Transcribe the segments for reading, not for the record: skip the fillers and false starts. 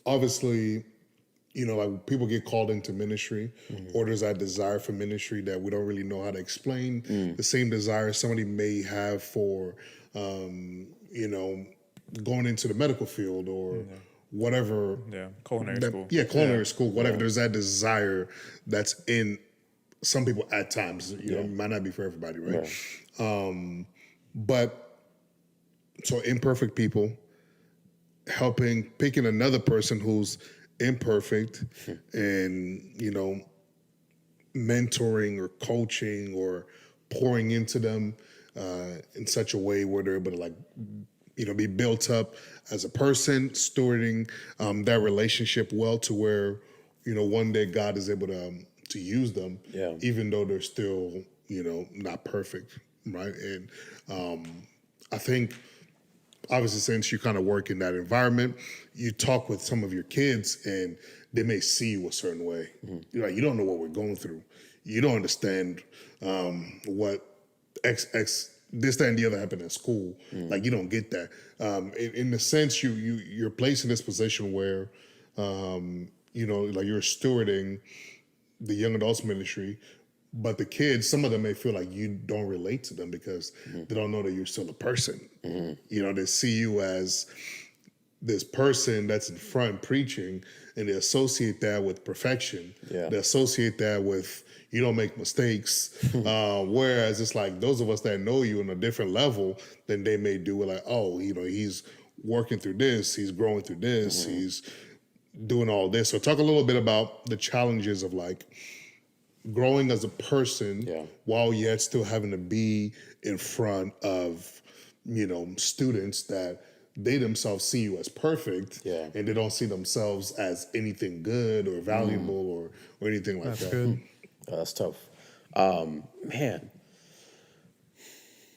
obviously, like people get called into ministry, or there's that desire for ministry that we don't really know how to explain. The same desire somebody may have for, going into the medical field or whatever. Yeah, culinary school. Yeah, culinary school, whatever. There's that desire that's in some people at times. It might not be for everybody, right? But so imperfect people picking another person who's imperfect and, mentoring or coaching or pouring into them in such a way where they're able to be built up as a person, stewarding that relationship well to where, one day God is able to use them, even though they're still, not perfect, right? And I think, obviously, since you kind of work in that environment, you talk with some of your kids and they may see you a certain way. You're like, you don't know what we're going through. You don't understand what this, that, and the other happened at school. Like, you don't get that. In the sense, you're placed in this position where, like you're stewarding the young adults ministry, but the kids, some of them may feel like you don't relate to them because they don't know that you're still a person. They see you as this person that's in front preaching, and they associate that with perfection. They associate that with you don't make mistakes. Whereas it's like those of us that know you on a different level than they may do, we're like, oh, he's working through this, he's growing through this, he's doing all this. So talk a little bit about the challenges of growing as a person while yet still having to be in front of, students that they themselves see you as perfect and they don't see themselves as anything good or valuable or anything like that. Good. That's tough. Man,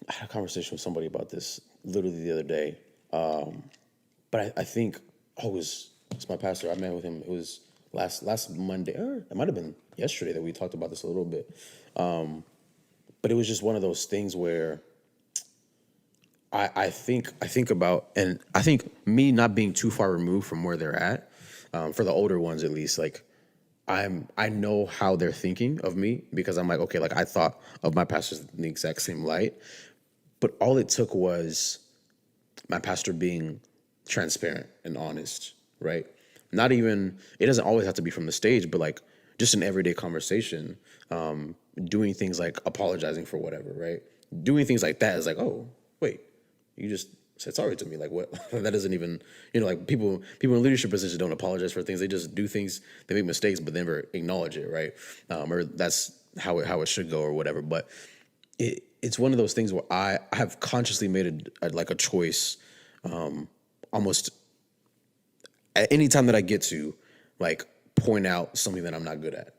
I had a conversation with somebody about this literally the other day. But I think, it's my pastor. I met with him. It was last Monday, or it might have been yesterday that we talked about this a little bit. But it was just one of those things where I think about, and I think me not being too far removed from where they're at, for the older ones at least, I know how they're thinking of me because I'm like, okay, I thought of my pastors in the exact same light, but all it took was my pastor being transparent and honest, right? Not even, it doesn't always have to be from the stage, but just an everyday conversation, doing things like apologizing for whatever, right? Doing things like that is oh, wait, you just said sorry to me. What? That doesn't even, people in leadership positions don't apologize for things. They just do things, they make mistakes, but they never acknowledge it, right? Or that's how it should go or whatever. But it's one of those things where I have consciously made a choice, almost at any time that I get to, point out something that I'm not good at.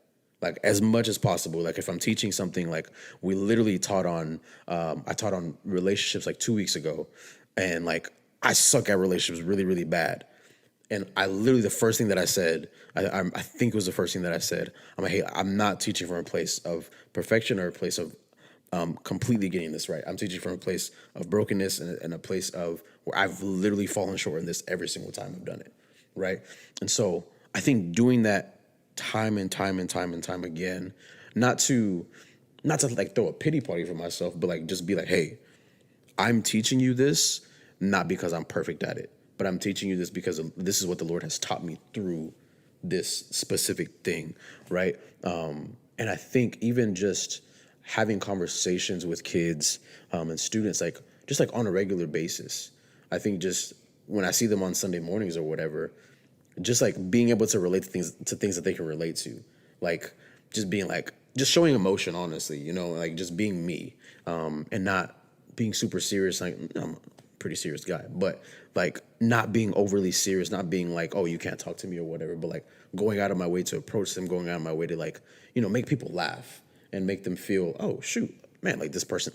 As much as possible. If I'm teaching something, we literally taught on, I taught on relationships 2 weeks ago, and I suck at relationships really, really bad. And I literally, the first thing that I said, I think it was the first thing that I said, I'm like, hey, I'm not teaching from a place of perfection or a place of completely getting this right. I'm teaching from a place of brokenness and a place of where I've literally fallen short in this every single time I've done it, right? And so I think doing that time and time again, not to throw a pity party for myself, but just be hey, I'm teaching you this not because I'm perfect at it, but I'm teaching you this because this is what the Lord has taught me through this specific thing, right? And I think even just having conversations with kids and students, just on a regular basis, I think just when I see them on Sunday mornings or whatever, just being able to relate to things that they can relate to, just being just showing emotion, honestly, just being me, and not being super serious. I'm a pretty serious guy, but not being overly serious, not being oh, you can't talk to me or whatever, but going out of my way to approach them, going out of my way to make people laugh and make them feel, oh shoot, man, this person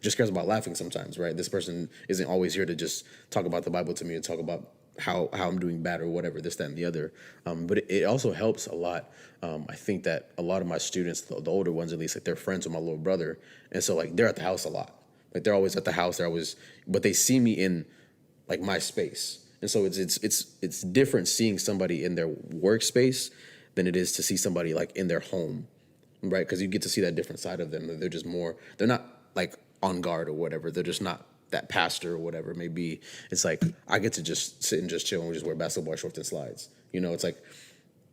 just cares about laughing sometimes, right? This person isn't always here to just talk about the Bible to me and talk about how I'm doing bad or whatever, this, that, and the other. But it also helps a lot. I think that a lot of my students, the older ones at least, they're friends with my little brother. And so they're at the house a lot. They're always at the house. But they see me in my space. And so it's different seeing somebody in their workspace than it is to see somebody like in their home, right? Because you get to see that different side of them. They're just more, they're not like on guard or whatever. They're just not that pastor or whatever it may be. It's like I get to just sit and just chill and just wear basketball shorts and slides. You know, it's like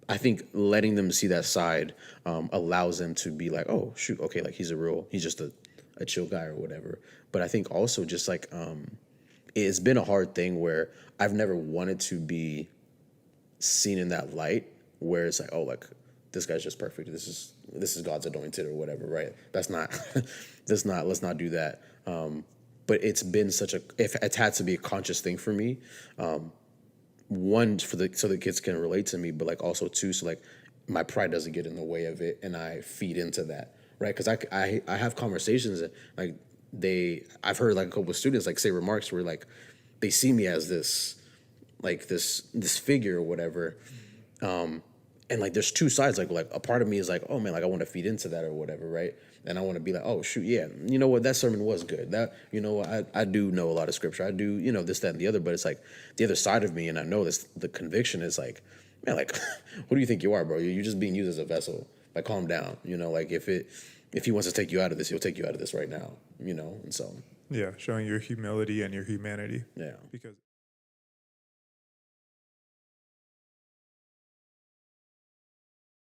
I think letting them see that side allows them to be like, oh shoot, okay, like he's just a chill guy or whatever. But I think also just like it's been a hard thing where I've never wanted to be seen in that light where it's like, oh, like this guy's just perfect. This is God's anointed or whatever, right? That's not let's not do that. But it's been if it's had to be a conscious thing for me. One, so the kids can relate to me, but like also two, so like my pride doesn't get in the way of it and I feed into that, right? Because I have conversations that like I've heard like a couple of students like say remarks where like they see me as this figure or whatever, and like there's two sides, like a part of me is like, oh man, like I want to feed into that or whatever, right? And I want to be like, oh shoot, yeah, you know what, that sermon was good. That, you know, I do know a lot of scripture. I do, you know, this, that, and the other. But it's like the other side of me, and I know this. The conviction is like, man, like, who do you think you are, bro? You're just being used as a vessel. Like, calm down. You know, like if he wants to take you out of this, he'll take you out of this right now. You know, and so Yeah, showing your humility and your humanity. yeah, Because